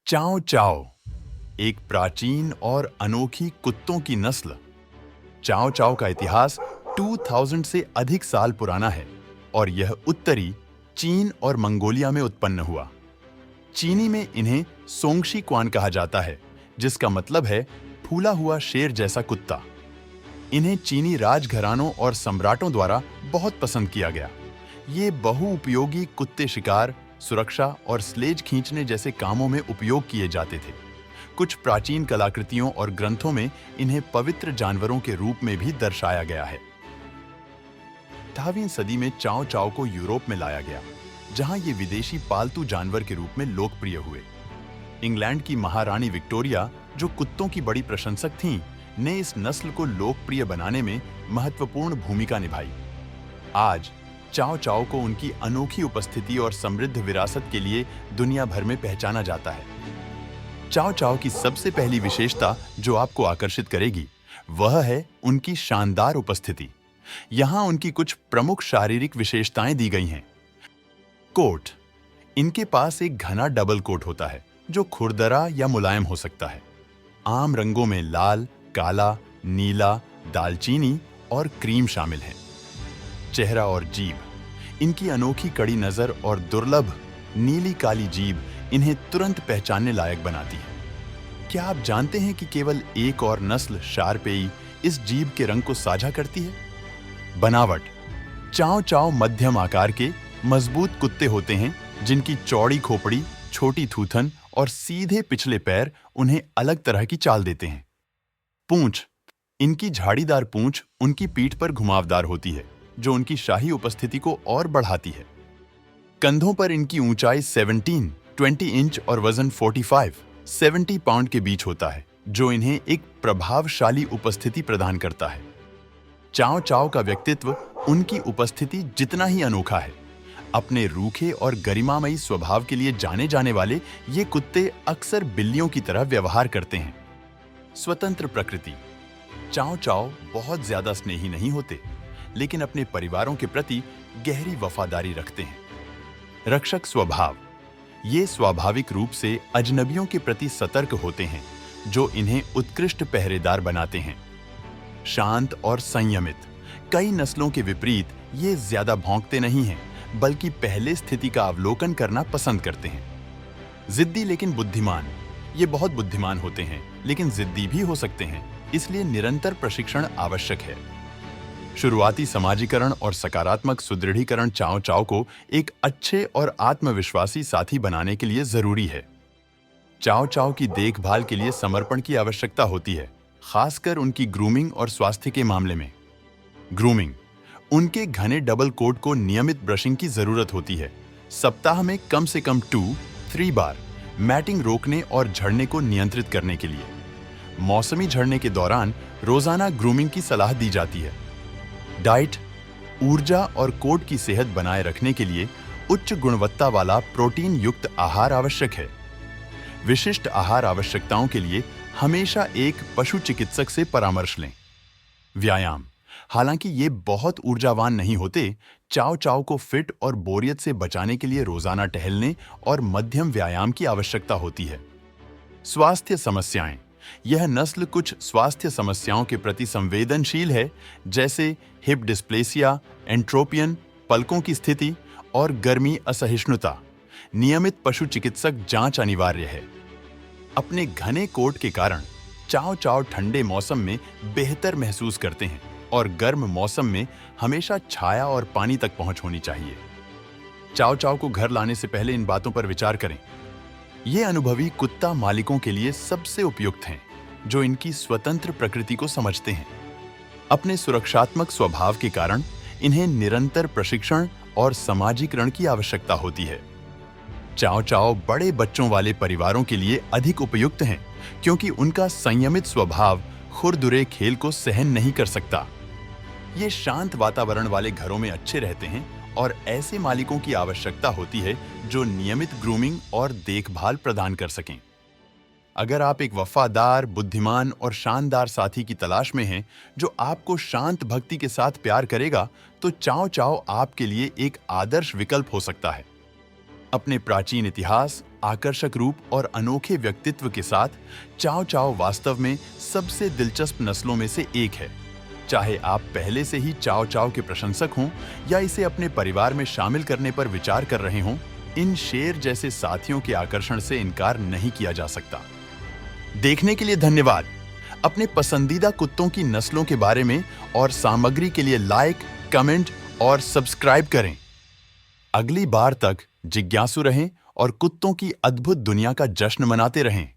चाओ चाओ एक प्राचीन और अनोखी कुत्तों की नस्ल। चाओ चाओ का इतिहास 2000 से अधिक साल पुराना है और यह उत्तरी चीन और मंगोलिया में उत्पन्न हुआ। चीनी में इन्हें सोंगशी क्वान कहा जाता है, जिसका मतलब है फूला हुआ शेर जैसा कुत्ता। इन्हें चीनी राजघरानों और सम्राटों द्वारा बहुत पसंद किया गया। ये बहुउपयोगी कुत्ते शिकार, सुरक्षा और स्लेज खींचने जैसे कामों में उपयोग किए जाते थे। कुछ प्राचीन कलाकृतियों और ग्रंथों में इन्हें पवित्र जानवरों के रूप में भी दर्शाया गया है। 18वीं सदी में चाओ चाओ को यूरोप में लाया गया, जहां ये विदेशी पालतू जानवर के रूप में लोकप्रिय हुए। इंग्लैंड की महारानी विक्टोरिया, जो कुत्तों की बड़ी प्रशंसक थीं, ने इस नस्ल को लोकप्रिय बनाने में महत्वपूर्ण भूमिका निभाई। आज चाओ चाओ को उनकी अनोखी उपस्थिति और समृद्ध विरासत के लिए दुनिया भर में पहचाना जाता है। चाओ चाओ की सबसे पहली विशेषता जो आपको आकर्षित करेगी, वह है उनकी शानदार उपस्थिति। यहाँ उनकी कुछ प्रमुख शारीरिक विशेषताएं दी गई हैं। कोट: इनके पास एक घना डबल कोट होता है, जो खुरदरा या मुलायम हो सकता है। आम रंगों में लाल, काला, नीला, दालचीनी और क्रीम शामिल हैं। चेहरा और जीभ: इनकी अनोखी कड़ी नजर और दुर्लभ नीली काली जीभ इन्हें तुरंत पहचानने लायक बनाती है। क्या आप जानते हैं कि केवल एक और नस्ल शारपेई इस जीभ के रंग को साझा करती है? बनावट: चाओ चाओ मध्यम आकार के मजबूत कुत्ते होते हैं, जिनकी चौड़ी खोपड़ी, छोटी थूथन और सीधे पिछले पैर उन्हें अलग तरह की चाल देते हैं। पूंछ: इनकी झाड़ीदार पूंछ उनकी पीठ पर घुमावदार होती है, जो उनकी शाही उपस्थिति को और बढ़ाती है। कंधों पर इनकी ऊंचाई 20 इंच और वजन 70 पाउंड के बीच होता है, जो इन्हें एक प्रभावशाली उपस्थिति प्रदान करता है। चाओ चाओ का व्यक्तित्व उनकी उपस्थिति जितना ही अनोखा है। अपने रूखे और गरिमामयी स्वभाव के लिए जाने जाने वाले ये कुत्ते अक्सर बिल्लियों की तरह व्यवहार करते हैं। स्वतंत्र प्रकृति: चाओ चाओ बहुत ज्यादा स्नेही नहीं होते, लेकिन अपने परिवारों के प्रति गहरी वफादारी रखते हैं। रक्षक स्वभाव: ये स्वाभाविक रूप से अजनबियों के प्रति सतर्क होते हैं, जो इन्हें उत्कृष्ट पहरेदार बनाते हैं। शांत और संयमित: कई नस्लों के विपरीत ये ज्यादा भौंकते नहीं हैं, बल्कि पहले स्थिति का अवलोकन करना पसंद करते हैं। जिद्दी लेकिन बुद्धिमान: ये बहुत बुद्धिमान होते हैं, लेकिन जिद्दी भी हो सकते हैं, इसलिए निरंतर प्रशिक्षण आवश्यक है। शुरुआती समाजीकरण और सकारात्मक सुदृढ़ीकरण चाओ चाओ को एक अच्छे और आत्मविश्वासी साथी बनाने के लिए जरूरी है। चाओ चाओ की देखभाल के लिए समर्पण की आवश्यकता होती है, खासकर उनकी ग्रूमिंग और स्वास्थ्य के मामले में। ग्रूमिंग: उनके घने डबल कोट को नियमित ब्रशिंग की जरूरत होती है। सप्ताह में कम से कम 2-3 बार मैटिंग रोकने और झड़ने को नियंत्रित करने के लिए। मौसमी झड़ने के दौरान रोजाना ग्रूमिंग की सलाह दी जाती है। डाइट: ऊर्जा और कोट की सेहत बनाए रखने के लिए उच्च गुणवत्ता वाला प्रोटीन युक्त आहार आवश्यक है। विशिष्ट आहार आवश्यकताओं के लिए हमेशा एक पशु चिकित्सक से परामर्श लें। व्यायाम: हालांकि ये बहुत ऊर्जावान नहीं होते, चाओ चाओ को फिट और बोरियत से बचाने के लिए रोजाना टहलने और मध्यम व्यायाम की आवश्यकता होती है। स्वास्थ्य समस्याएं: यह नस्ल कुछ स्वास्थ्य समस्याओं के प्रति संवेदनशील है, जैसे हिप डिस्प्लेसिया, एंट्रोपियन, पलकों की स्थिति और गर्मी असहिष्णुता। नियमित पशु चिकित्सक जांच अनिवार्य है। अपने घने कोट के कारण चाओ चाओ ठंडे मौसम में बेहतर महसूस करते हैं और गर्म मौसम में हमेशा छाया और पानी तक पहुंच होनी चाहिए। चाओ चाओ को घर लाने से पहले इन बातों पर विचार करें। ये अनुभवी कुत्ता मालिकों के लिए सबसे उपयुक्त हैं, जो इनकी स्वतंत्र प्रकृति को समझते हैं। अपने सुरक्षात्मक स्वभाव के कारण इन्हें निरंतर प्रशिक्षण और समाजीकरण की आवश्यकता होती है। चाओ चाओ बड़े बच्चों वाले परिवारों के लिए अधिक उपयुक्त हैं, क्योंकि उनका संयमित स्वभाव खुरदुरे खेल को सहन नहीं कर सकता। ये शांत वातावरण वाले घरों में अच्छे रहते हैं और ऐसे मालिकों की आवश्यकता होती है जो नियमित ग्रूमिंग और देखभाल प्रदान कर सकें। अगर आप एक वफादार, बुद्धिमान और शानदार साथी की तलाश में हैं, जो आपको शांत भक्ति के साथ प्यार करेगा, तो चाओ चाओ आपके लिए एक आदर्श विकल्प हो सकता है। अपने प्राचीन इतिहास, आकर्षक रूप और अनोखे व्यक्तित्व के साथ चाओ चाओ वास्तव में सबसे दिलचस्प नस्लों में से एक है। चाहे आप पहले से ही चाओ चाओ के प्रशंसक हों या इसे अपने परिवार में शामिल करने पर विचार कर रहे हों, इन शेर जैसे साथियों के आकर्षण से इनकार नहीं किया जा सकता। देखने के लिए धन्यवाद। अपने पसंदीदा कुत्तों की नस्लों के बारे में और सामग्री के लिए लाइक, कमेंट और सब्सक्राइब करें। अगली बार तक जिज्ञासु रहें और कुत्तों की अद्भुत दुनिया का जश्न मनाते रहें।